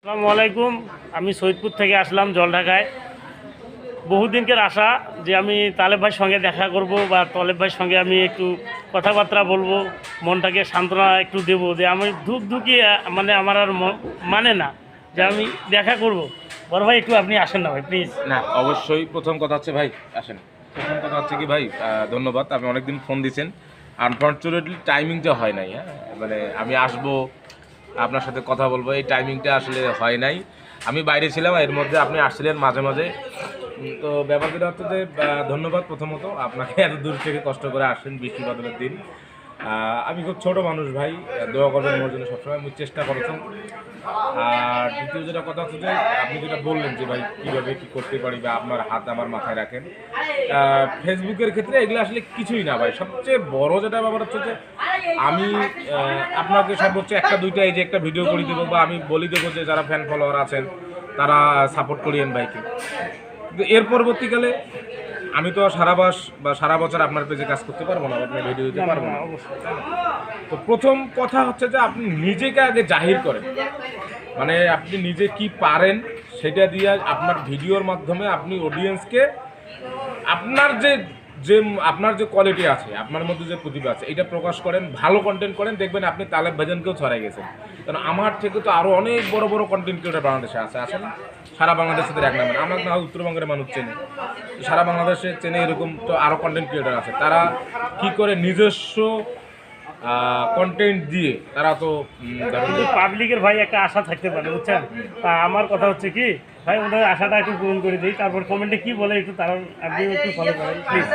আসসালামু আলাইকুম। আমি সৈয়দপুর থেকে আসলাম জলঢাকায়। বহুদিনকার আশা যে আমি তালেব ভাইয়ের সঙ্গে দেখা করব বা তালেব ভাইয়ের সঙ্গে আমি একটু কথাবার্তা বলবো, মনটাকে সান্ত্বনা একটু দেব যে আমি ধুকি মানে আমার আর মানে না যে আমি দেখা করব। বড় ভাই একটু আপনি আসেন না ভাই প্লিজ। না, অবশ্যই। প্রথম কথা হচ্ছে ভাই আসেন। প্রথম কথা হচ্ছে কি ভাই, ধন্যবাদ, আপনি অনেকদিন ফোন দিয়েছেন। আনফর্চুনেটলি টাইমিংটা হয় নাই। হ্যাঁ, মানে আমি আসবো, আপনার সাথে কথা বলবো, এই টাইমিংটা আসলে হয় নাই। আমি বাইরে ছিলাম, এর মধ্যে আপনি আসছিলেন মাঝে মাঝে। তো ব্যাপার যেটা হচ্ছে যে ধন্যবাদ প্রথমত আপনাকে, এত দূর থেকে কষ্ট করে আসেন বৃষ্টি বাদলের দিন। আমি খুব ছোট মানুষ ভাই, দোয়া করবেন আমার জন্য সবসময়, আমি চেষ্টা করেছেন। আর দ্বিতীয় যেটা কথা হচ্ছে যে আপনি যেটা বললেন যে ভাই কীভাবে কী করতে পারি বা আপনার হাত আমার মাথায় রাখেন, ফেসবুকের ক্ষেত্রে এগুলো আসলে কিছুই না ভাই। সবচেয়ে বড় যেটা ব্যাপার হচ্ছে যে আমি আপনাকে সর্বোচ্চ একটা দুইটা এই যে একটা ভিডিও করে দেবো বা আমি বলি দেবো যে যারা ফ্যান ফলোয়ার আছেন তারা সাপোর্ট করিয়েন ভাইকে। কিন্তু এর পরবর্তীকালে আমি তো সারা মাস বা সারা বছর আপনার পেজে কাজ করতে পারবো না, আপনার ভিডিও দিতে পারবো না। তো প্রথম কথা হচ্ছে যে আপনি নিজেকে আগে জাহির করেন, মানে আপনি নিজে কি পারেন সেটা দিয়ে আপনার ভিডিওর মাধ্যমে আপনি অডিয়েন্সকে আপনার যে যে আপনার যে কোয়ালিটি আছে, আপনার মধ্যে যে প্রতিভা আছে, এটা প্রকাশ করেন, ভালো কন্টেন্ট করেন, দেখবেন আপনি তালেব ভাইজানকেও ছড়াই গেছেন। কারণ আমার থেকে তো আরও অনেক বড় বড় কন্টেন্ট ক্রিয়েটার বাংলাদেশে আছে না? সারা বাংলাদেশের এক নাম্বার, আমরা না উত্তরবঙ্গের মানুষ চেনে, সারা বাংলাদেশে চেনে, এরকম তো আরও কন্টেন্ট ক্রিয়েটার আছে। তারা কি করে নিজস্ব কন্টেন্ট দিয়ে তারা তো কিন্তু পাবলিকের ভাই একটা আশা থাকতে পারে, বুঝছেন? তা আমার কথা হচ্ছে কি ভাই, ওদের আশাটা একটু পূরণ করে দিই, তারপর কমেন্টে কি বলে একটু তারা আপনি একটু ফলো করেন প্লিজ।